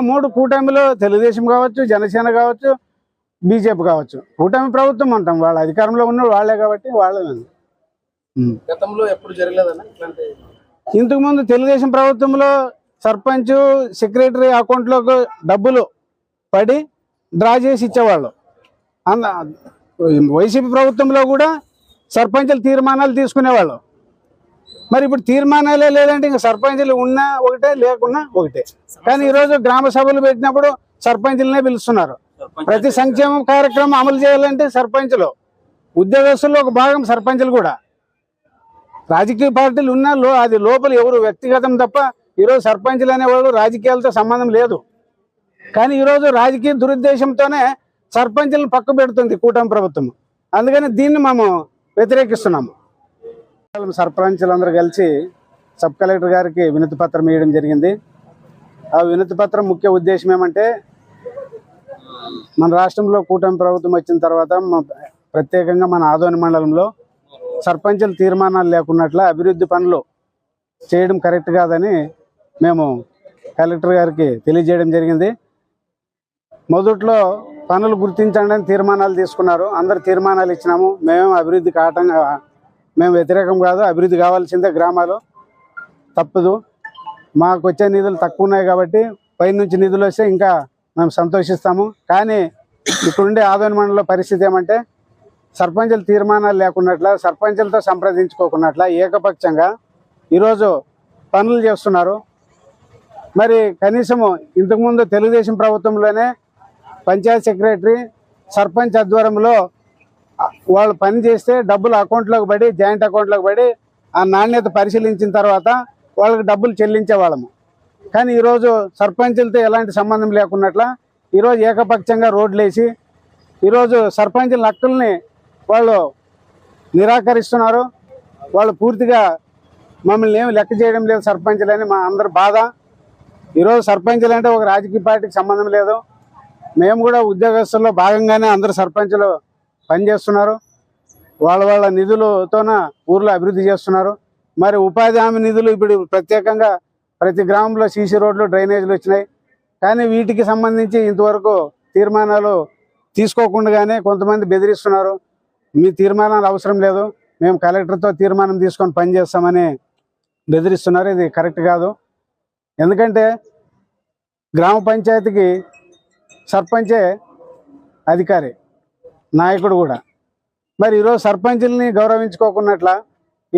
మూడు కూటమిలో తెలుగుదేశం కావచ్చు, జనసేన కావచ్చు, బీజేపీ కావచ్చు, కూటమి ప్రభుత్వం అంటాం. వాళ్ళ అధికారంలో ఉన్న వాళ్ళే కాబట్టి వాళ్ళే. గతంలో ఎప్పుడు జరగలేదన్న ఇట్లాంటి? ఇంతకుముందు తెలుగుదేశం ప్రభుత్వంలో సర్పంచ్ సెక్రటరీ అకౌంట్లోకి డబ్బులు పడి డ్రా చేసి ఇచ్చేవాళ్ళు. వైసీపీ ప్రభుత్వంలో కూడా సర్పంచులు తీర్మానాలు తీసుకునేవాళ్ళు. మరి ఇప్పుడు తీర్మానాలే లేదంటే ఇంకా సర్పంచులు ఉన్నా ఒకటే, లేకున్నా ఒకటే. కానీ ఈరోజు గ్రామ సభలు పెట్టినప్పుడు సర్పంచులనే పిలుస్తున్నారు. ప్రతి సంక్షేమ కార్యక్రమం అమలు చేయాలంటే సర్పంచులు, ఉద్యోగస్తుల్లో ఒక భాగం సర్పంచులు కూడా. రాజకీయ పార్టీలు ఉన్నా అది లోపల ఎవరు వ్యక్తిగతం తప్ప ఈరోజు సర్పంచులు అనేవాళ్ళు రాజకీయాలతో సంబంధం లేదు. కానీ ఈరోజు రాజకీయ దురుద్దేశంతోనే సర్పంచులను పక్క పెడుతుంది కూటమి ప్రభుత్వం. అందుకని దీన్ని మేము వ్యతిరేకిస్తున్నాము. సర్పంచులందరూ కలిసి సబ్ కలెక్టర్ గారికి వినతి పత్రం ఇవ్వడం జరిగింది. ఆ వినతి పత్రం ముఖ్య ఉద్దేశం ఏమంటే, మన రాష్ట్రంలో కూటమి ప్రభుత్వం వచ్చిన తర్వాత ప్రత్యేకంగా మన ఆదోని మండలంలో సర్పంచుల తీర్మానాలు లేకున్నట్ల అభివృద్ధి పనులు చేయడం కరెక్ట్ కాదని మేము కలెక్టర్ గారికి తెలియజేయడం జరిగింది. మొదట్లో పనులు గుర్తించండి అని తీర్మానాలు తీసుకున్నారు. అందరు తీర్మానాలు ఇచ్చినాము. మేము వ్యతిరేకం కాదు, అభివృద్ధి కావాల్సిందే. గ్రామాలు తప్పదు. మాకు వచ్చే నిధులు తక్కువ ఉన్నాయి కాబట్టి పైనుంచి నిధులు వస్తే ఇంకా మేము సంతోషిస్తాము. కానీ ఇక్కడుండే ఆదోని మండలంలో పరిస్థితి ఏమంటే, సర్పంచుల తీర్మానాలు లేకున్నట్ల, సర్పంచులతో సంప్రదించుకోకున్నట్ల ఏకపక్షంగా ఈరోజు పనులు చేస్తున్నారు. మరి కనీసము ఇంతకుముందు తెలుగుదేశం ప్రభుత్వంలోనే పంచాయత్ సెక్రటరీ సర్పంచ్ ఆధ్వర్యంలో వాళ్ళు పని చేస్తే డబ్బులు అకౌంట్లోకి పడి, జాయింట్ అకౌంట్లోకి పడి ఆ నాణ్యత పరిశీలించిన తర్వాత వాళ్ళకి డబ్బులు చెల్లించేవాళ్ళము. కానీ ఈరోజు సర్పంచులతో ఎలాంటి సంబంధం లేకున్నట్ల ఈరోజు ఏకపక్షంగా రోడ్లు వేసి ఈరోజు సర్పంచుల హక్కుల్ని వాళ్ళు నిరాకరిస్తున్నారు. వాళ్ళు పూర్తిగా మమ్మల్ని ఏమి లెక్క చేయడం లేదు సర్పంచులని మా అందరి బాధ. ఈరోజు సర్పంచులు అంటే ఒక రాజకీయ పార్టీకి సంబంధం లేదు. మేము కూడా ఉద్యోగస్తుల్లో భాగంగానే అందరు సర్పంచులు పనిచేస్తున్నారు. వాళ్ళ నిధులతోన ఊర్లో అభివృద్ధి చేస్తున్నారు. మరి ఉపాధి హామీ నిధులు ఇప్పుడు ప్రత్యేకంగా ప్రతి గ్రామంలో సీసీ రోడ్లు, డ్రైనేజీలు వచ్చినాయి. కానీ వీటికి సంబంధించి ఇంతవరకు తీర్మానాలు తీసుకోకుండానే కొంతమంది బెదిరిస్తున్నారు. మీ తీర్మానాలు అవసరం లేదు, మేము కలెక్టర్తో తీర్మానం తీసుకొని పనిచేస్తామని బెదిరిస్తున్నారు. ఇది కరెక్ట్ కాదు. ఎందుకంటే గ్రామ పంచాయతీకి సర్పంచే అధికారి, నాయకుడు కూడా. మరి ఈరోజు సర్పంచుల్ని గౌరవించుకోకున్నట్ల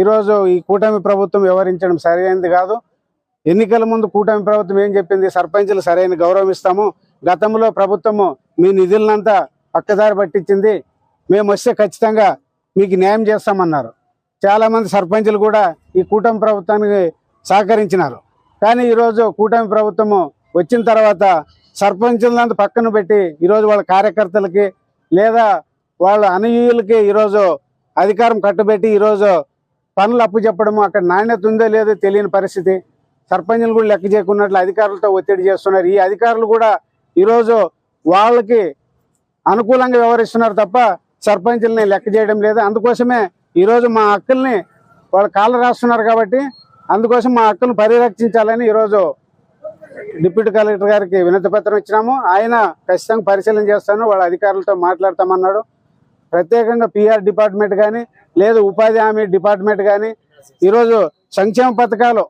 ఈరోజు ఈ కూటమి ప్రభుత్వం వ్యవహరించడం సరైనది కాదు. ఎన్నికల ముందు కూటమి ప్రభుత్వం ఏం చెప్పింది? సర్పంచులు సరైన గౌరవం ఇస్తాము, గతంలో ప్రభుత్వము మీ నిధులనంతా పక్కదారి పట్టించింది, మేము వస్తే ఖచ్చితంగా మీకు న్యాయం చేస్తామన్నారు. చాలామంది సర్పంచులు కూడా ఈ కూటమి ప్రభుత్వానికి సహకరించినారు. కానీ ఈరోజు కూటమి ప్రభుత్వము వచ్చిన తర్వాత సర్పంచులంతా పక్కన పెట్టి ఈరోజు వాళ్ళ కార్యకర్తలకి లేదా వాళ్ళ అనుయూయులకి ఈరోజు అధికారం కట్టబెట్టి ఈరోజు పనులు అప్పు చెప్పడము, అక్కడ నాణ్యత ఉందో లేదో తెలియని పరిస్థితి. సర్పంచులు కూడా లెక్క చేయకున్నట్లు అధికారులతో ఒత్తిడి చేస్తున్నారు. ఈ అధికారులు కూడా ఈరోజు వాళ్ళకి అనుకూలంగా వ్యవహరిస్తున్నారు తప్ప సర్పంచుల్ని లెక్క చేయడం లేదు. అందుకోసమే ఈరోజు మా హక్కుల్ని వాళ్ళు కాళ్ళు రాస్తున్నారు. కాబట్టి అందుకోసం మా హక్కులను పరిరక్షించాలని ఈరోజు డిప్యూటీ కలెక్టర్ గారికి వినతి పత్రం ఇచ్చినాము. ఆయన ఖచ్చితంగా పరిశీలన చేస్తాను, వాళ్ళ అధికారులతో మాట్లాడతామన్నాడు. ప్రత్యేకంగా పిఆర్ డిపార్ట్మెంట్ కానీ లేదు ఉపాధి హామీ డిపార్ట్మెంట్ కానీ ఈరోజు సంక్షేమ పథకాలు,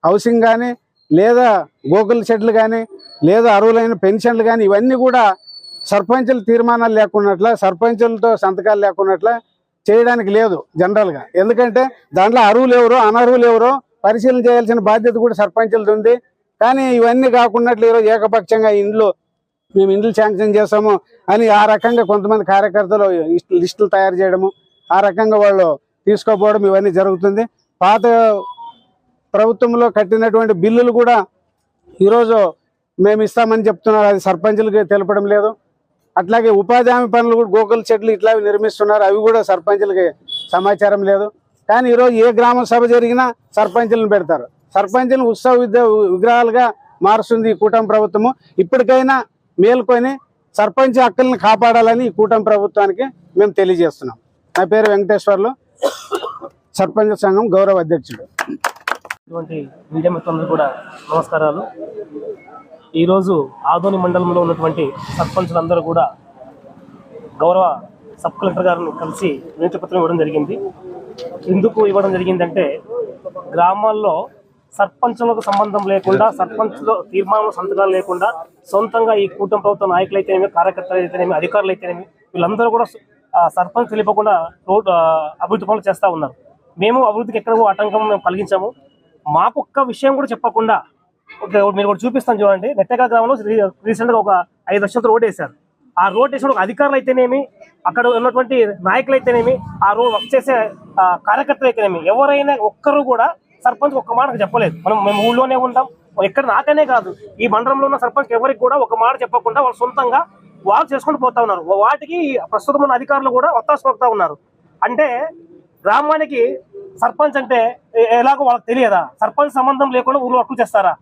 హౌసింగ్ కానీ లేదా గోకుల్ షెడ్లు కానీ లేదా అర్హులైన పెన్షన్లు కానీ ఇవన్నీ కూడా సర్పంచుల తీర్మానాలు లేకున్నట్ల, సర్పంచులతో సంతకాలు లేకున్నట్ల చేయడానికి లేదు జనరల్గా. ఎందుకంటే దాంట్లో అర్హులు ఎవరో అనర్హులు ఎవరో పరిశీలన చేయాల్సిన బాధ్యత కూడా సర్పంచులది ఉంది. కానీ ఇవన్నీ కాకున్నట్లు ఈరోజు ఏకపక్షంగా మేము ఇండ్లు శాంక్షన్ చేస్తాము అని ఆ రకంగా కొంతమంది కార్యకర్తలు లిస్టులు తయారు చేయడము, ఆ రకంగా వాళ్ళు తీసుకోపోవడం ఇవన్నీ జరుగుతుంది. పాత ప్రభుత్వంలో కట్టినటువంటి బిల్లులు కూడా ఈరోజు మేము ఇస్తామని చెప్తున్నారు, అది సర్పంచులకి తెలపడం లేదు. అట్లాగే ఉపాధి హామీ పనులు కూడా గోకుల్ చెట్లు ఇట్లా నిర్మిస్తున్నారు, అవి కూడా సర్పంచులకి సమాచారం లేదు. కానీ ఈరోజు ఏ గ్రామ సభ జరిగినా సర్పంచులను పెడతారు. సర్పంచులను ఉత్సవ విగ్రహాలుగా మారుస్తుంది ఈ కూటమి ప్రభుత్వము. ఇప్పటికైనా మేల్కొని సర్పంచ్ హక్కులను కాపాడాలని ఈ కూటమి ప్రభుత్వానికి మేము తెలియజేస్తున్నాం. నా పేరు వెంకటేశ్వర్లు, సర్పంచ్ సంఘం గౌరవ అధ్యక్షుడు. మీడియా మిత్రులందరూ కూడా నమస్కారాలు. ఈరోజు ఆదోని మండలంలో ఉన్నటువంటి సర్పంచులందరూ కూడా గౌరవ సబ్ కలెక్టర్ గారిని కలిసి వినతి పత్రం ఇవ్వడం జరిగింది. ఎందుకు ఇవ్వడం జరిగిందంటే గ్రామాల్లో సర్పంచులకు సంబంధం లేకుండా, సర్పంచ్లో తీర్మానం సంతకాలు లేకుండా సొంతంగా ఈ కూటమి ప్రభుత్వ నాయకులు అయితేనేమి, కార్యకర్తలు అయితేనేమి, అధికారులు అయితేనేమి వీళ్ళందరూ కూడా సర్పంచ్ తెలియకుండా అభివృద్ధి పనులు చేస్తూ ఉన్నారు. మేము అభివృద్ధికి ఎక్కడ ఆటంకం మేము కలిగించాము. మాకు ఒక్క విషయం కూడా చెప్పకుండా మీరు కూడా చూపిస్తాను చూడండి. నెట్టెక గ్రామంలో రీసెంట్గా ఒక 5 లక్షలతో రోడ్ వేశారు. ఆ రోడ్ వేసిన అధికారులు అయితేనేమి, అక్కడ ఉన్నటువంటి నాయకులు అయితేనేమి, ఆ రోడ్ వర్క్ చేసే కార్యకర్తలు అయితేనేమి ఎవరైనా ఒక్కరు కూడా సర్పంచ్ ఒక్క మాట చెప్పలేదు. మేము ఊళ్ళోనే ఉంటాం, ఎక్కడ నాకనే కాదు ఈ మండలంలో ఉన్న సర్పంచ్ ఎవరికి కూడా ఒక మాట చెప్పకుండా వాళ్ళు సొంతంగా వాళ్ళు చేసుకుంటూ పోతా ఉన్నారు. వాటికి ప్రస్తుతం ఉన్న అధికారులు కూడా ఒత్తాసు పడుతూ ఉన్నారు. అంటే గ్రామానికి సర్పంచ్ అంటే ఎలాగో వాళ్ళకి తెలియదా? సర్పంచ్ సంబంధం లేకుండా ఊళ్ళో వర్క్ చేస్తారా?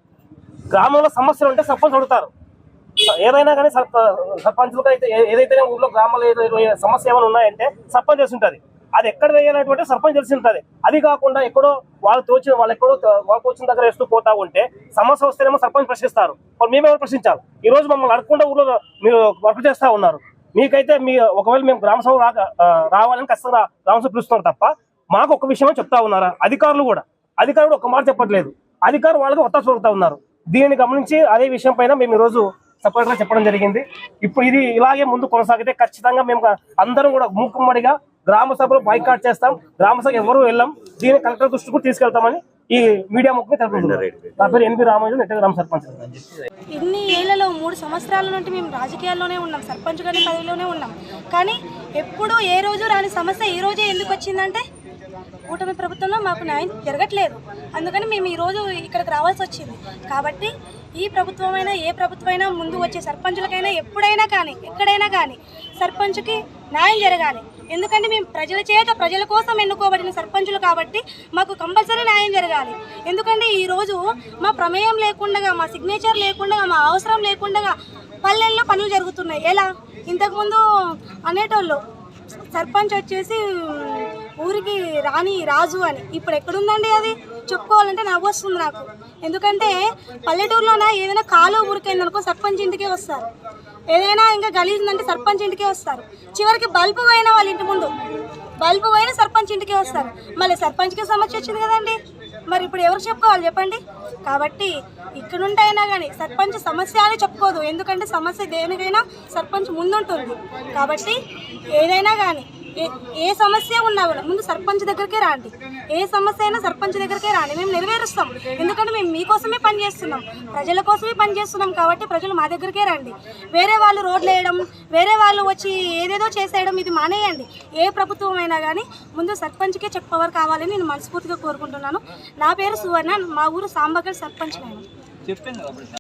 గ్రామంలో సమస్యలు ఉంటే సర్పంచ్ అడుగుతారు. ఏదైనా కానీ సర్పంచులకు అయితే ఏదైతే ఊళ్ళో గ్రామంలో సమస్య ఏమైనా ఉన్నాయంటే సర్పంచ్ తెలిసి ఉంటుంది. అది ఎక్కడ వేయాలంటే సర్పంచ్ తెలిసి ఉంటుంది. అది కాకుండా ఎక్కడో వాళ్ళు తోచిన దగ్గర వేస్తూ పోతా ఉంటే సమస్య వస్తేనేమో సర్పంచ్ ప్రశ్నిస్తారు. మేమెవరు ప్రశ్నించాలి? ఈ రోజు మమ్మల్ని అడగకుండా ఊళ్ళో మీరు వర్క్ చేస్తూ ఉన్నారు. మీకైతే ఒకవేళ మేము గ్రామ సభ రావాలని ఖచ్చితంగా గ్రామ సభ పిలుస్తున్నారు తప్ప మాకు ఒక విషయం చెప్తా ఉన్నారా? అధికారులు కూడా ఒక మాట చెప్పట్లేదు. అధికారులు వాళ్ళకి ఒత్తాసు పడుతూ ఉన్నారు. దీనిని గమనించి అదే విషయం పైన మేము ఈరోజు సపరేట్గా చెప్పడం జరిగింది. ఇప్పుడు ఇది ఇలాగే ముందు కొనసాగితే ఖచ్చితంగా మేము అందరం కూడా మూకుమ్మడిగా గ్రామ సభలో బాయ్కాట్ చేస్తాం. గ్రామ సభ ఎవరు వెళ్ళాం. దీన్ని కలెక్టర్ దృష్టికి కూడా తీసుకెళ్తామని ఈ మీడియా ముఖ్యంగా తెలుపుతున్నారు. నా పేరు ఎన్పి రామరాజు, నెట్టెక గ్రామ సర్పంచ్. ఇన్ని ఏళ్లలో 3 సంవత్సరాల నుండి మేము రాజకీయాల్లోనే ఉన్నాం, సర్పంచ్ గారి పదవిలోనే ఉన్నాం. కానీ ఎప్పుడు ఏ రోజు రాని సమస్య ఈ రోజే ఎందుకు వచ్చిందంటే కూటమి ప్రభుత్వంలో మాకు న్యాయం జరగట్లేదు. అందుకని మేము ఈరోజు ఇక్కడికి రావాల్సి వచ్చింది. కాబట్టి ఈ ప్రభుత్వమైనా ఏ ప్రభుత్వమైనా ముందు వచ్చే సర్పంచులకైనా ఎప్పుడైనా కానీ ఎక్కడైనా కానీ సర్పంచ్కి న్యాయం జరగాలి. ఎందుకంటే మేము ప్రజల చేత ప్రజల కోసం ఎన్నుకోబడిన సర్పంచులు కాబట్టి మాకు కంపల్సరీ న్యాయం జరగాలి. ఎందుకంటే ఈరోజు మా ప్రమేయం లేకుండా, మా సిగ్నేచర్ లేకుండా, మా అవసరం లేకుండా పల్లెల్లో పనులు జరుగుతున్నాయి. ఎలా? ఇంతకుముందు అనేటోళ్ళు సర్పంచ్ వచ్చేసి ఊరికి రాణి రాజు అని. ఇప్పుడు ఎక్కడుందండి? అది చెప్పుకోవాలంటే నవ్వు వస్తుంది నాకు. ఎందుకంటే పల్లెటూరులోనే ఏదైనా కాలు ఊరికైందనుకో సర్పంచ్ ఇంటికే వస్తారు. ఏదైనా ఇంకా గలీజుందంటే సర్పంచ్ ఇంటికే వస్తారు. చివరికి బల్బు పోయిన వాళ్ళ ఇంటి ముందు బల్బు పోయిన సర్పంచ్ ఇంటికే వస్తారు. మళ్ళీ సర్పంచ్కి సమస్య వచ్చింది కదండి. మరి ఇప్పుడు ఎవరు చెప్పుకోవాలి చెప్పండి? కాబట్టి ఇక్కడుంటైనా కానీ సర్పంచ్ సమస్య అని చెప్పుకోదు. ఎందుకంటే సమస్య దేనికైనా సర్పంచ్ ముందుంటుంది. కాబట్టి ఏదైనా కానీ ఏ సమస్య ఉన్నా కూడా ముందు సర్పంచ్ దగ్గరికే రాండి. ఏ సమస్య అయినా సర్పంచ్ దగ్గరికే రాండి. మేము నెరవేరుస్తాం. ఎందుకంటే మేము మీకోసమే పనిచేస్తున్నాం, ప్రజల కోసమే పనిచేస్తున్నాం. కాబట్టి ప్రజలు మా దగ్గరికే రండి. వేరే వాళ్ళు రోడ్లు వేయడం, వేరే వాళ్ళు వచ్చి ఏదేదో చేసేయడం ఇది మానేయండి. ఏ ప్రభుత్వం అయినా కానీ ముందు సర్పంచ్కే చెక్ పవర్ కావాలని నేను మనస్ఫూర్తిగా కోరుకుంటున్నాను. నా పేరు సువర్ణ, మా ఊరు సాంబగల్ సర్పంచ్ నేను.